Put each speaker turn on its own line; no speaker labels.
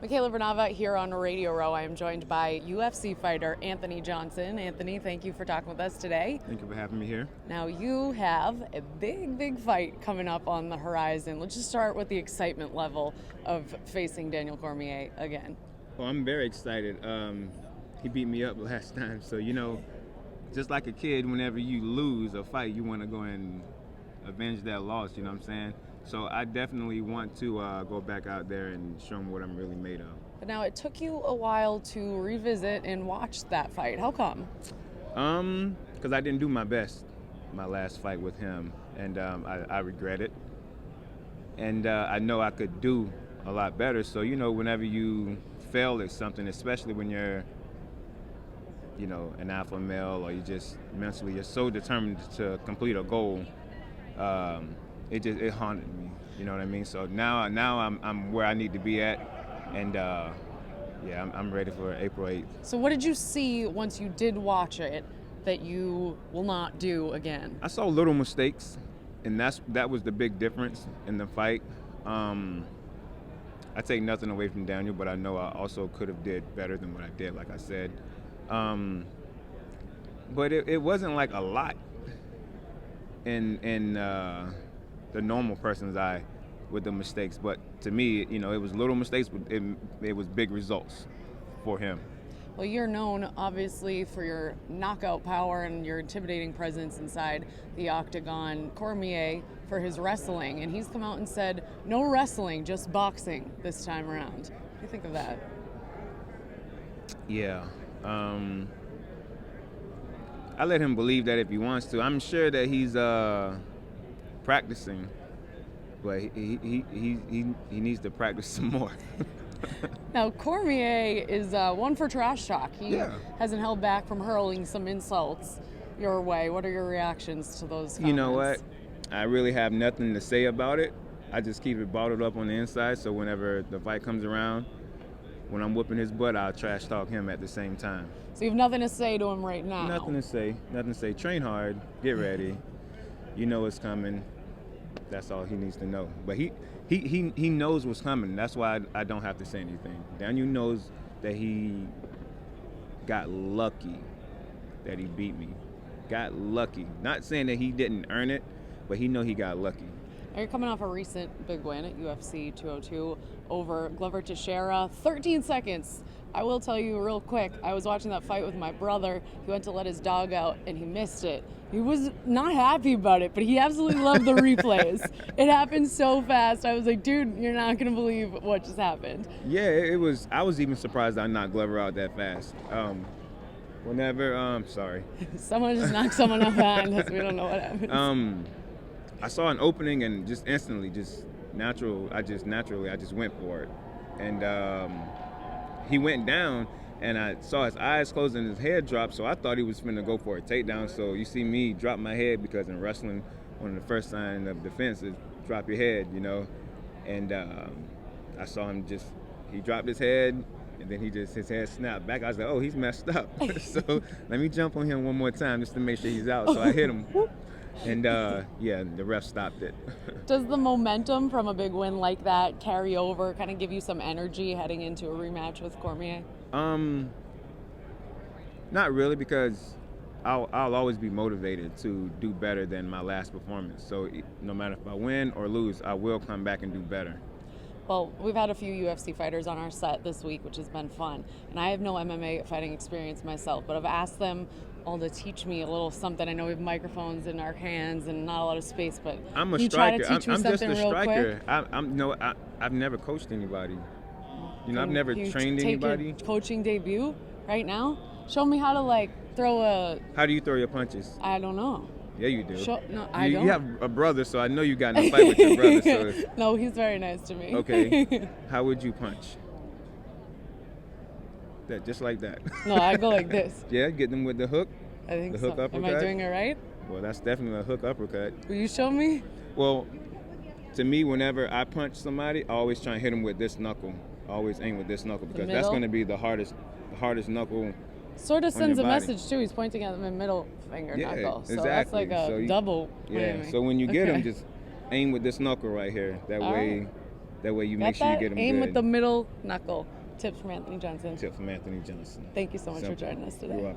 Michaela Vernava here on Radio Row. I am joined by UFC fighter Anthony Johnson. Anthony, thank you for talking with us today.
Thank you for having me here.
Now, you have a big fight coming up on the horizon. Let's just start with the excitement level of facing Daniel Cormier again.
Well, I'm very excited. He beat me up last time, so just like a kid, whenever you lose a fight, you want to go and avenge that loss, you know what I'm saying? So I definitely want to go back out there and show him what I'm really made of.
But now, it took you a while to revisit and watch that fight. How come?
Because I didn't do my best my last fight with him, and I regret it. And I know I could do a lot better. So, whenever you fail at something, especially when you're, an alpha male, or you just mentally, you're so determined to complete a goal, it haunted me, you know what I mean? So now I'm where I need to be at, and I'm ready for April 8th.
So what did you see once you did watch it that you will not do again?
I saw little mistakes, and that was the big difference in the fight. I take nothing away from Daniel, but I know I also could have did better than what I did, like I said. But it wasn't like a lot in the normal person's eye with the mistakes. But to me, it was little mistakes, but it was big results for him.
Well, you're known, obviously, for your knockout power and your intimidating presence inside the octagon. Cormier for his wrestling, and he's come out and said, no wrestling, just boxing this time around. What do you think of that?
Yeah. I let him believe that if he wants to. I'm sure that he's practicing, but he needs to practice some more.
Now, Cormier is one for trash talk. He hasn't held back from hurling some insults your way. What are your reactions to those comments?
You know what? I really have nothing to say about it. I just keep it bottled up on the inside, so whenever the fight comes around, when I'm whooping his butt, I'll trash talk him at the same time.
So you have nothing to say to him right now?
Nothing to say. Train hard. Get ready. You know it's coming. That's all he needs to know. But he knows what's coming. That's why I don't have to say anything. Daniel knows that he got lucky that he beat me. Got lucky. Not saying that he didn't earn it, but he know he got lucky.
You're coming off a recent big win at UFC 202 over Glover Teixeira. 13 seconds. I will tell you real quick, I was watching that fight with my brother. He went to let his dog out, and he missed it. He was not happy about it, but he absolutely loved the replays. It happened so fast. I was like, dude, you're not going to believe what just happened.
Yeah, it was. I was even surprised I knocked Glover out that fast. Sorry.
Someone just knocked someone out behind us. We don't know what happened.
I saw an opening and just instantly, I just went for it. And he went down, and I saw his eyes close and his head drop, so I thought he was finna go for a takedown. So you see me drop my head, because in wrestling, one of the first signs of defense is drop your head, And I saw him he dropped his head, and then his head snapped back. I was like, oh, he's messed up. So let me jump on him one more time just to make sure he's out. So I hit him. And the ref stopped it.
Does the momentum from a big win like that carry over, kind of give you some energy heading into a rematch with Cormier?
Not really, because I'll always be motivated to do better than my last performance. So no matter if I win or lose, I will come back and do better.
Well, we've had a few UFC fighters on our set this week, which has been fun. And I have no MMA fighting experience myself, but I've asked them all to teach me a little something. I know we have microphones in our hands and not a lot of space, but
I'm a
can you
striker.
try to teach me
I'm just
something
a
real
striker.
quick?
I've never coached anybody. I've never trained
take
anybody.
Your coaching debut right now? Show me how to throw a.
How do you throw your punches?
I don't know.
Yeah, you do.
I don't.
You have a brother, so I know you got in a fight with your brother. So.
No, he's very nice to me.
Okay. How would you punch? That, just like that.
No, I go like this.
Yeah, get them with the hook.
I think
the
so.
hook uppercut.
Am I doing it right?
Well, that's definitely a hook uppercut.
Will you show me?
Well, to me, whenever I punch somebody, I always try and hit them with this knuckle. I always aim with this knuckle, because that's going to be the hardest knuckle.
Sort of sends a message too. He's pointing at the middle finger knuckle. So
exactly.
that's like a double.
Yeah. So when you get him, just aim with this knuckle right here. That way, That way you
Got
make sure you
that?
get them
Aim
good.
with the middle knuckle. Tips from Anthony Johnson.
Tip from Anthony Johnson.
Thank you so much
Simple.
for joining us today.
You're welcome.